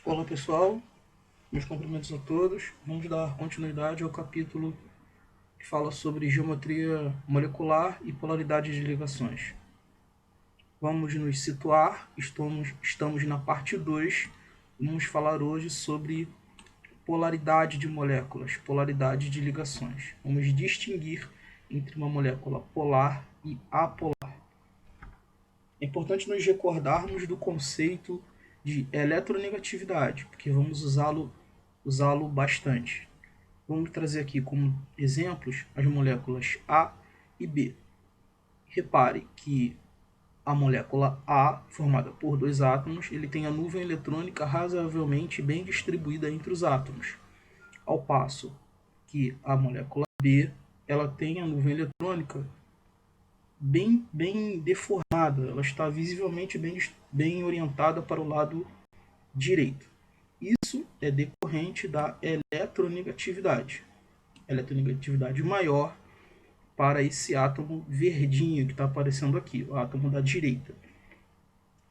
Olá pessoal, meus cumprimentos a todos. Vamos dar continuidade ao capítulo que fala sobre geometria molecular e polaridade de ligações. Vamos nos situar, estamos na parte 2. Vamos falar hoje sobre polaridade de moléculas, polaridade de ligações. Vamos distinguir entre uma molécula polar e apolar. É importante nos recordarmos do conceito de eletronegatividade, porque vamos usá-lo bastante. Vamos trazer aqui como exemplos as moléculas A e B. Repare que a molécula A, formada por dois átomos, ele tem a nuvem eletrônica razoavelmente bem distribuída entre os átomos, ao passo que a molécula B, ela tem a nuvem eletrônica bem deformada, ela está visivelmente bem orientada para o lado direito. Isso é decorrente da eletronegatividade. Eletronegatividade maior para esse átomo verdinho que está aparecendo aqui, o átomo da direita.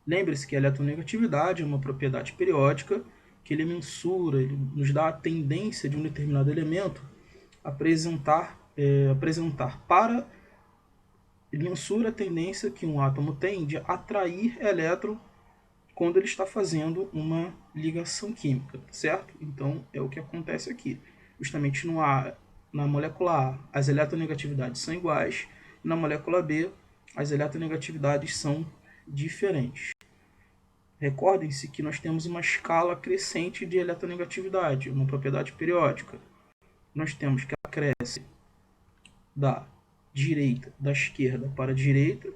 Lembre-se que a eletronegatividade é uma propriedade periódica que ele mensura, ele nos dá a tendência de um determinado elemento apresentar para ele mensura a tendência que um átomo tem de atrair elétron quando ele está fazendo uma ligação química, certo? Então é o que acontece aqui. Justamente na molécula A, as eletronegatividades são iguais, e na molécula B, as eletronegatividades são diferentes. Recordem-se que nós temos uma escala crescente de eletronegatividade, uma propriedade periódica. Nós temos que ela cresce da esquerda para a direita,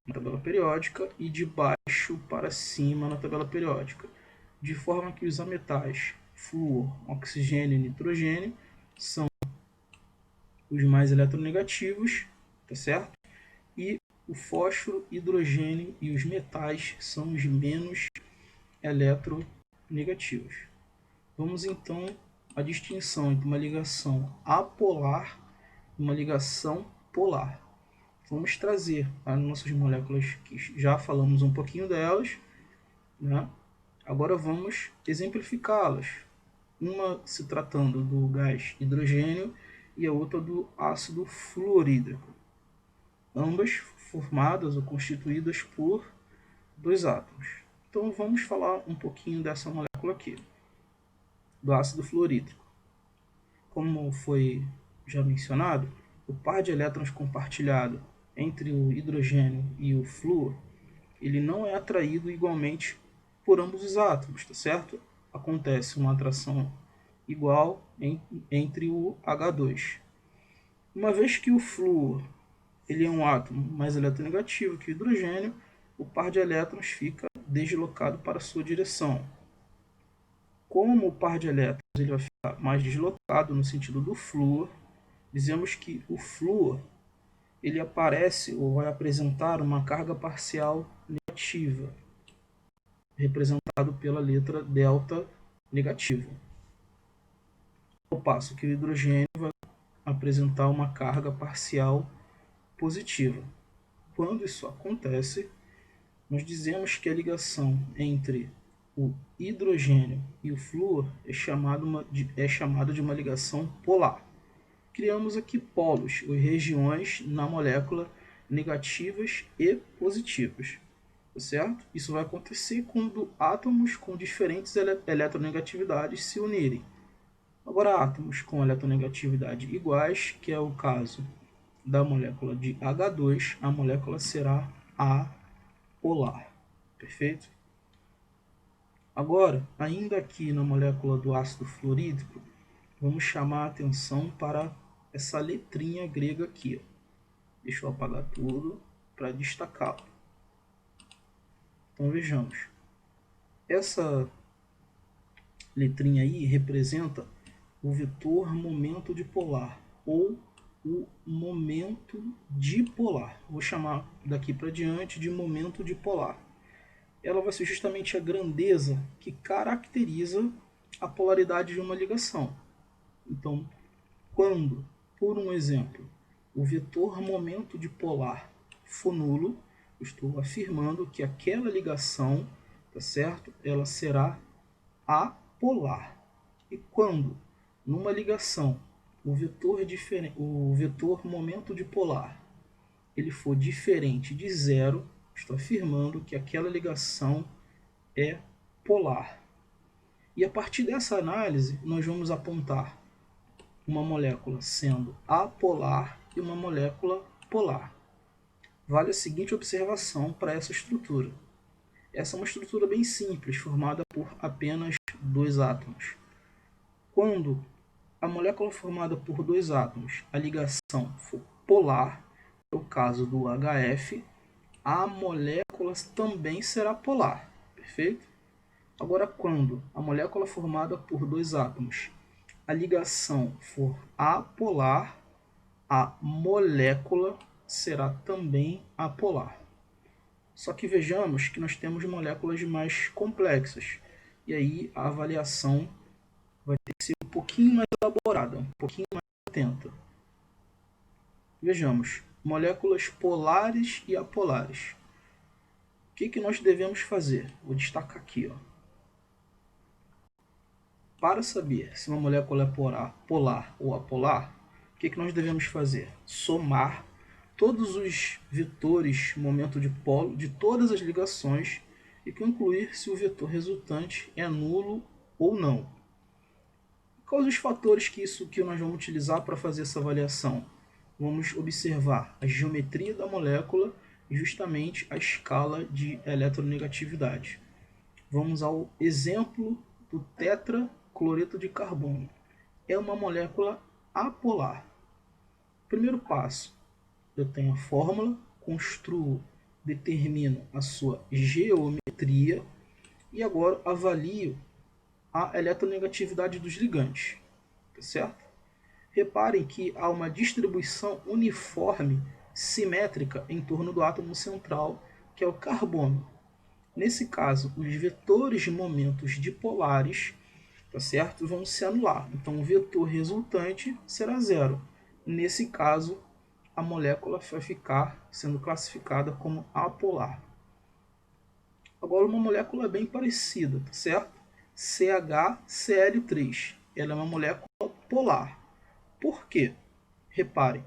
na tabela periódica, e de baixo para cima na tabela periódica, de forma que os ametais flúor, oxigênio e nitrogênio são os mais eletronegativos, tá certo? E o fósforo, hidrogênio e os metais são os menos eletronegativos. Vamos então à distinção entre uma ligação apolar e uma ligação polar. Vamos trazer as nossas moléculas que já falamos um pouquinho delas, né? Agora vamos exemplificá-las. Uma se tratando do gás hidrogênio e a outra do ácido fluorídrico. Ambas formadas ou constituídas por dois átomos. Então vamos falar um pouquinho dessa molécula aqui, do ácido fluorídrico. Como foi já mencionado, o par de elétrons compartilhado entre o hidrogênio e o flúor, ele não é atraído igualmente por ambos os átomos, tá certo? Acontece uma atração igual entre o H2. Uma vez que o flúor ele é um átomo mais eletronegativo que o hidrogênio, o par de elétrons fica deslocado para sua direção. Como o par de elétrons ele vai ficar mais deslocado no sentido do flúor, dizemos que o flúor ele aparece ou vai apresentar uma carga parcial negativa, representado pela letra delta negativa. Ao passo que o hidrogênio vai apresentar uma carga parcial positiva. Quando isso acontece, nós dizemos que a ligação entre o hidrogênio e o flúor é chamada de uma ligação polar. Criamos aqui polos, ou regiões na molécula negativas e positivas, certo? Isso vai acontecer quando átomos com diferentes eletronegatividades se unirem. Agora, átomos com eletronegatividade iguais, que é o caso da molécula de H2, a molécula será apolar, perfeito? Agora, ainda aqui na molécula do ácido fluorídrico, vamos chamar a atenção para essa letrinha grega aqui. Deixa eu apagar tudo para destacá-la. Então vejamos. Essa letrinha aí representa o vetor momento dipolar ou o momento dipolar. Vou chamar daqui para diante de momento dipolar. Ela vai ser justamente a grandeza que caracteriza a polaridade de uma ligação. Então, quando, por um exemplo, o vetor momento dipolar for nulo, eu estou afirmando que aquela ligação, tá certo? Ela será apolar. E quando, numa ligação, o vetor momento dipolar ele for diferente de zero, estou afirmando que aquela ligação é polar. E a partir dessa análise, nós vamos apontar uma molécula sendo apolar e uma molécula polar. Vale a seguinte observação para essa estrutura. Essa é uma estrutura bem simples, formada por apenas dois átomos. Quando a molécula formada por dois átomos, a ligação for polar, é o caso do HF, a molécula também será polar, perfeito? Agora, quando a molécula formada por dois átomos, a ligação for apolar, a molécula será também apolar. Só que vejamos que nós temos moléculas mais complexas, e aí a avaliação vai ter que ser um pouquinho mais elaborada, um pouquinho mais atenta. Vejamos, moléculas polares e apolares. O que nós devemos fazer? Vou destacar aqui. Para saber se uma molécula é polar ou apolar, o que nós devemos fazer? Somar todos os vetores momento dipolo de todas as ligações e concluir se o vetor resultante é nulo ou não. Quais os fatores que nós vamos utilizar para fazer essa avaliação? Vamos observar a geometria da molécula e justamente a escala de eletronegatividade. Vamos ao exemplo do tetracloreto de carbono. É uma molécula apolar. Primeiro passo, eu tenho a fórmula, construo, determino a sua geometria e agora avalio a eletronegatividade dos ligantes. Tá certo? Reparem que há uma distribuição uniforme, simétrica, em torno do átomo central, que é o carbono. Nesse caso, os vetores de momentos dipolares, tá certo, vão se anular. Então, o vetor resultante será zero. Nesse caso, a molécula vai ficar sendo classificada como apolar. Agora, uma molécula bem parecida, tá certo? CHCl3. Ela é uma molécula polar. Por quê? Reparem,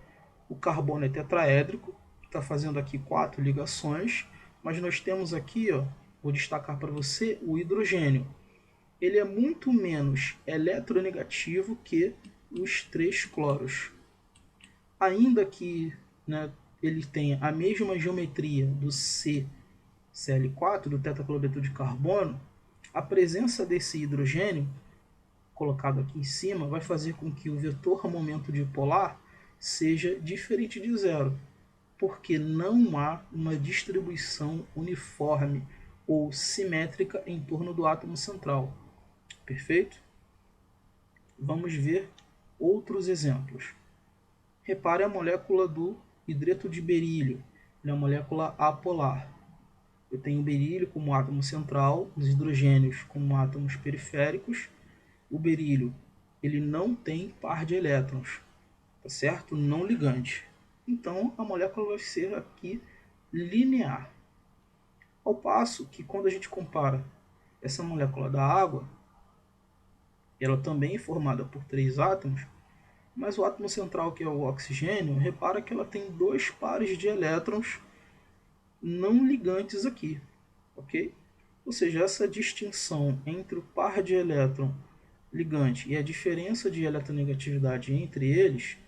o carbono é tetraédrico, está fazendo aqui 4 ligações, mas nós temos aqui, vou destacar para você, o hidrogênio. Ele é muito menos eletronegativo que os 3 cloros. Ainda que, né, ele tenha a mesma geometria do CCl4, do tetracloreto de carbono, a presença desse hidrogênio, colocado aqui em cima, vai fazer com que o vetor momento dipolar seja diferente de zero, porque não há uma distribuição uniforme ou simétrica em torno do átomo central. Perfeito? Vamos ver outros exemplos. Repare a molécula do hidreto de berílio, é uma molécula apolar. Eu tenho o berílio como átomo central, os hidrogênios como átomos periféricos. O berílio ele não tem par de elétrons, tá certo? Não ligante. Então a molécula vai ser aqui linear. Ao passo que quando a gente compara essa molécula da água, ela também é formada por 3 átomos, mas o átomo central, que é o oxigênio, repara que ela tem 2 pares de elétrons não ligantes aqui, ok? Ou seja, essa distinção entre o par de elétron ligante e a diferença de eletronegatividade entre eles,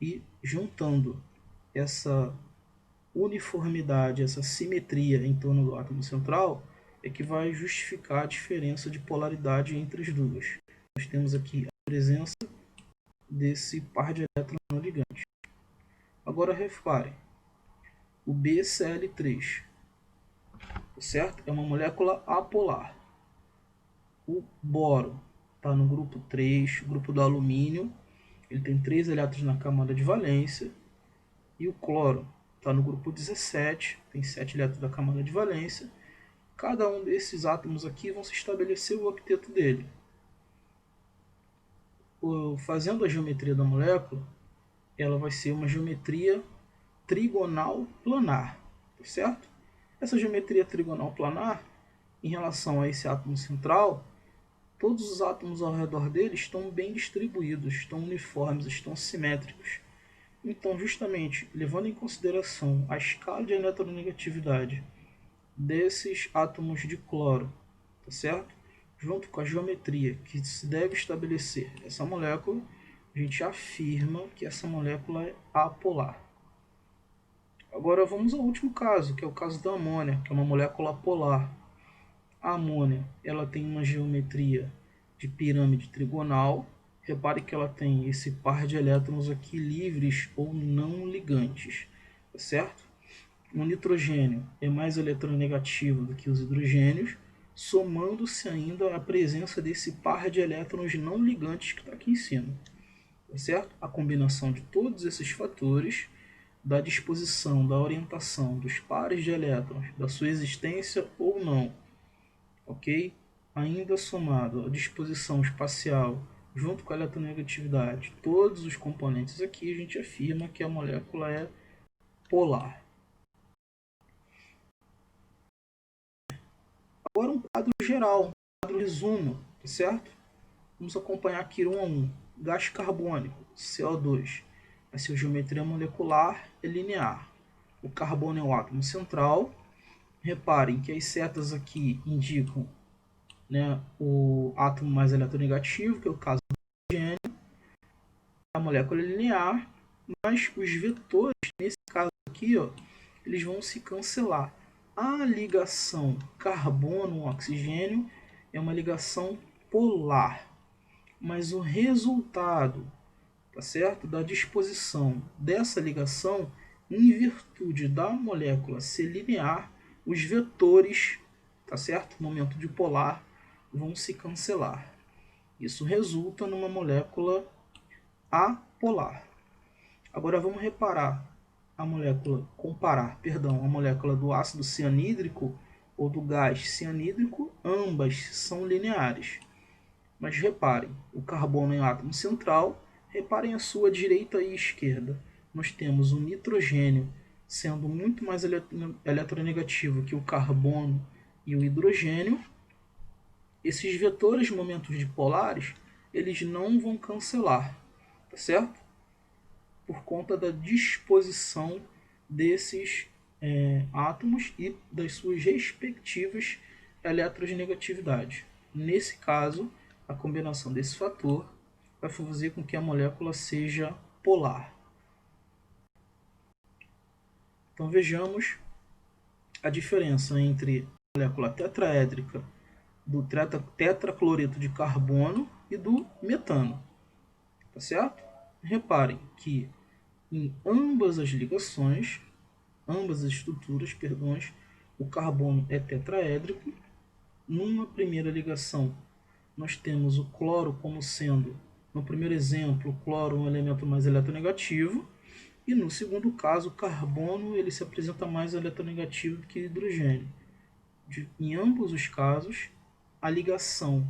e juntando essa uniformidade, essa simetria em torno do átomo central, é que vai justificar a diferença de polaridade entre as duas. Nós temos aqui a presença desse par de elétrons não ligantes. Agora repare, o BCl3, certo? É uma molécula apolar. O boro está no grupo 3, grupo do alumínio, ele tem 3 elétrons na camada de valência, e o cloro está no grupo 17, tem 7 elétrons da camada de valência. Cada um desses átomos aqui vão se estabelecer o octeto dele. Fazendo a geometria da molécula, ela vai ser uma geometria trigonal planar, certo? Essa geometria trigonal planar, em relação a esse átomo central, todos os átomos ao redor dele estão bem distribuídos, estão uniformes, estão simétricos. Então, justamente, levando em consideração a escala de eletronegatividade desses átomos de cloro, tá certo? Junto com a geometria que se deve estabelecer essa molécula, a gente afirma que essa molécula é apolar. Agora vamos ao último caso, que é o caso da amônia, que é uma molécula polar. A amônia, ela tem uma geometria de pirâmide trigonal. Repare que ela tem esse par de elétrons aqui livres ou não ligantes, tá certo? O nitrogênio é mais eletronegativo do que os hidrogênios, somando-se ainda a presença desse par de elétrons não ligantes que está aqui em cima, tá certo? A combinação de todos esses fatores, da disposição, da orientação dos pares de elétrons, da sua existência ou não, ok? Ainda somado à disposição espacial junto com a eletronegatividade, todos os componentes aqui, a gente afirma que a molécula é polar. Agora um quadro geral, um quadro resumo, tá certo? Vamos acompanhar aqui um a um. Gás carbônico, CO2. A sua geometria molecular é linear. O carbono é o átomo central. Reparem que as setas aqui indicam, né, o átomo mais eletronegativo, que é o caso do hidrogênio. A molécula é linear, mas os vetores, nesse caso aqui, ó, eles vão se cancelar. A ligação carbono-oxigênio é uma ligação polar, mas o resultado, tá certo, da disposição dessa ligação, em virtude da molécula ser linear, os vetores, tá certo, no momento de polar, vão se cancelar. Isso resulta numa molécula apolar. Agora vamos comparar a molécula do ácido cianídrico ou do gás cianídrico, ambas são lineares. Mas reparem, o carbono é o átomo central, reparem a sua direita e esquerda. Nós temos o nitrogênio sendo muito mais eletronegativo que o carbono e o hidrogênio. Esses vetores momentos dipolares, eles não vão cancelar, tá certo? Por conta da disposição desses átomos e das suas respectivas eletronegatividades. Nesse caso, a combinação desse fator vai fazer com que a molécula seja polar. Então vejamos a diferença entre a molécula tetraédrica do tetracloreto de carbono e do metano. Tá certo? Reparem que em ambas as ligações, ambas as estruturas, o carbono é tetraédrico. Numa primeira ligação, nós temos o cloro como sendo, no primeiro exemplo, o cloro um elemento mais eletronegativo, e no segundo caso, o carbono ele se apresenta mais eletronegativo do que o hidrogênio. Em ambos os casos, a ligação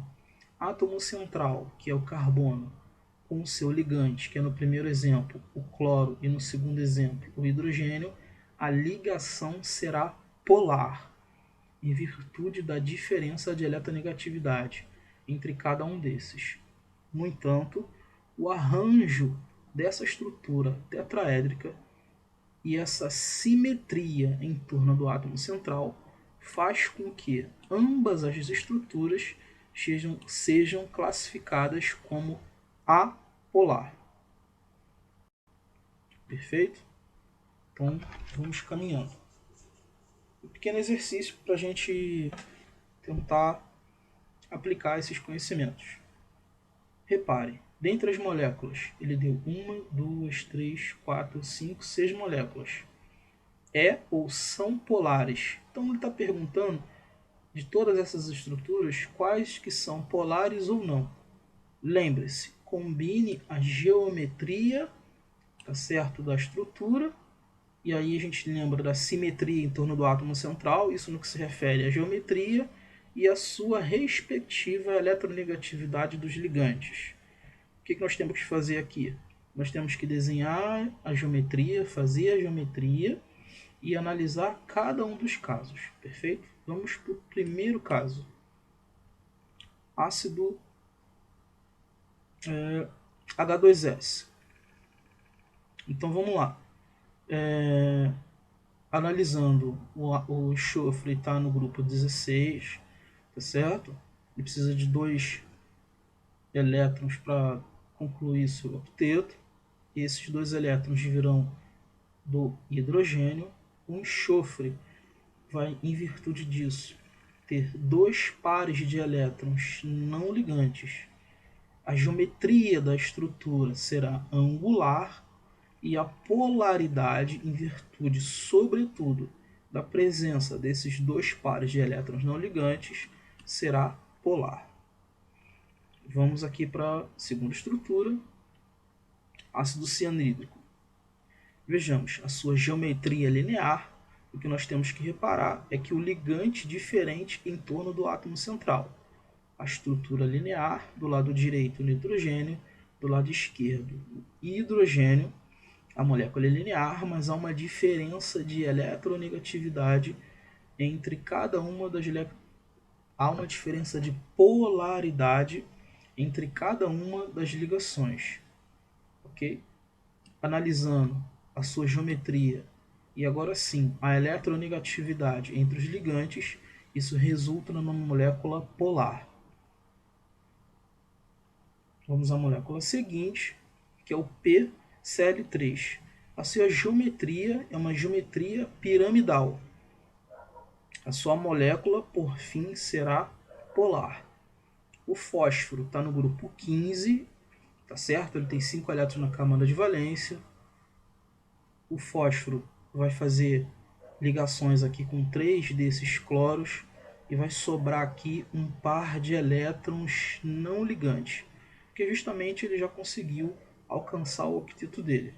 átomo central, que é o carbono, com o seu ligante, que é no primeiro exemplo o cloro e no segundo exemplo o hidrogênio, a ligação será polar, em virtude da diferença de eletronegatividade entre cada um desses. No entanto, o arranjo dessa estrutura tetraédrica e essa simetria em torno do átomo central faz com que ambas as estruturas sejam classificadas como apolar. Perfeito? Então, vamos caminhando. Um pequeno exercício para a gente tentar aplicar esses conhecimentos. Repare, dentre as moléculas, ele deu 1, 2, 3, 4, 5, 6 moléculas. É ou são polares? Então ele está perguntando de todas essas estruturas quais que são polares ou não. Lembre-se, combine a geometria, tá certo, da estrutura, e aí a gente lembra da simetria em torno do átomo central, isso no que se refere à geometria e a sua respectiva eletronegatividade dos ligantes. O que nós temos que fazer aqui? Nós temos que desenhar a geometria, fazer a geometria e analisar cada um dos casos, perfeito? Vamos para o primeiro caso. ácido H2S. Então vamos lá. Analisando, o enxofre está no grupo 16, tá certo? Ele precisa de 2 elétrons para concluir seu octeto. E esses 2 elétrons virão do hidrogênio. O enxofre vai, em virtude disso, ter 2 pares de elétrons não ligantes. A geometria da estrutura será angular e a polaridade, em virtude, sobretudo, da presença desses 2 pares de elétrons não ligantes, será polar. Vamos aqui para a segunda estrutura, ácido cianídrico. Vejamos, a sua geometria linear, o que nós temos que reparar é que o ligante diferente em torno do átomo central. A estrutura linear, do lado direito o nitrogênio, do lado esquerdo o hidrogênio. A molécula é linear, mas há uma diferença de eletronegatividade entre cada uma das há uma diferença de polaridade entre cada uma das ligações. Ok? Analisando a sua geometria e agora sim a eletronegatividade entre os ligantes, isso resulta numa molécula polar. Vamos à molécula seguinte, que é o PCl3. A sua geometria é uma geometria piramidal. A sua molécula, por fim, será polar. O fósforo está no grupo 15, tá certo? Ele tem 5 elétrons na camada de valência. O fósforo vai fazer ligações aqui com 3 desses cloros e vai sobrar aqui um par de elétrons não ligantes, porque justamente ele já conseguiu alcançar o octeto dele.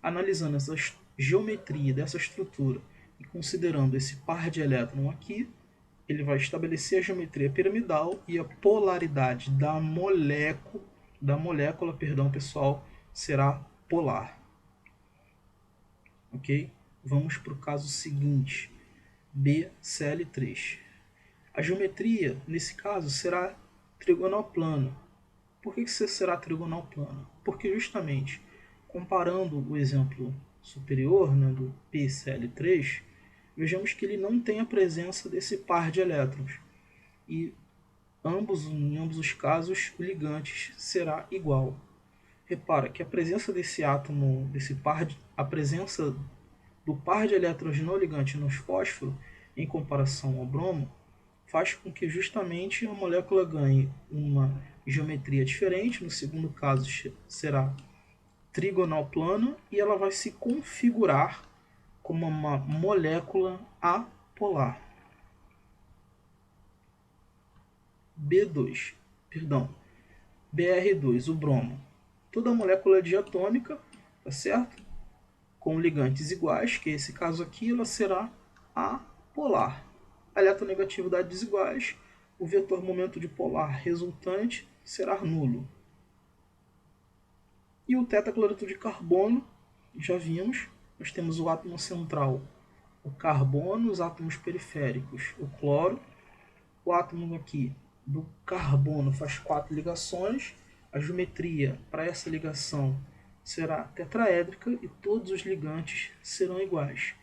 Analisando essa geometria dessa estrutura e considerando esse par de elétrons aqui, ele vai estabelecer a geometria piramidal e a polaridade da molécula, pessoal, será polar. Ok? Vamos para o caso seguinte, BCl3. A geometria, nesse caso, será trigonal plana. Por que será trigonal plana? Porque justamente, comparando o exemplo superior, né, do PCl3, vejamos que ele não tem a presença desse par de elétrons. E em ambos os casos, o ligante será igual. Repara que a presença desse átomo, a presença do par de elétrons não ligante nos fósforos, em comparação ao bromo, faz com que justamente a molécula ganhe uma geometria diferente. No segundo caso será trigonal plana e ela vai se configurar como uma molécula apolar. BR2, o bromo. Toda molécula diatômica, tá certo? Com ligantes iguais, que é esse caso aqui, ela será apolar. A eletronegatividade desiguais, o vetor momento dipolar resultante será nulo. E o tetacloreto de carbono, já vimos, nós temos o átomo central, o carbono, os átomos periféricos, o cloro. O átomo aqui do carbono faz 4 ligações. A geometria para essa ligação será tetraédrica e todos os ligantes serão iguais.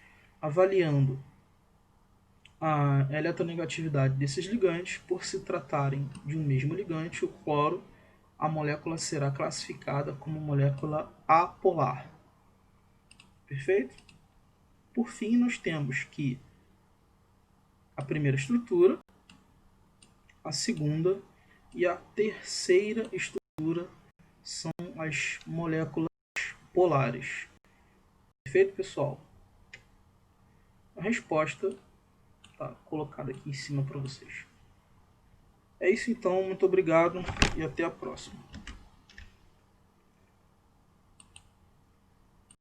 Avaliando a eletronegatividade desses ligantes, por se tratarem de um mesmo ligante, o cloro, a molécula será classificada como molécula apolar. Perfeito? Por fim, nós temos que a primeira estrutura, a segunda e a terceira estrutura são as moléculas polares. Perfeito, pessoal? A resposta está colocada aqui em cima para vocês. É isso então, muito obrigado e até a próxima.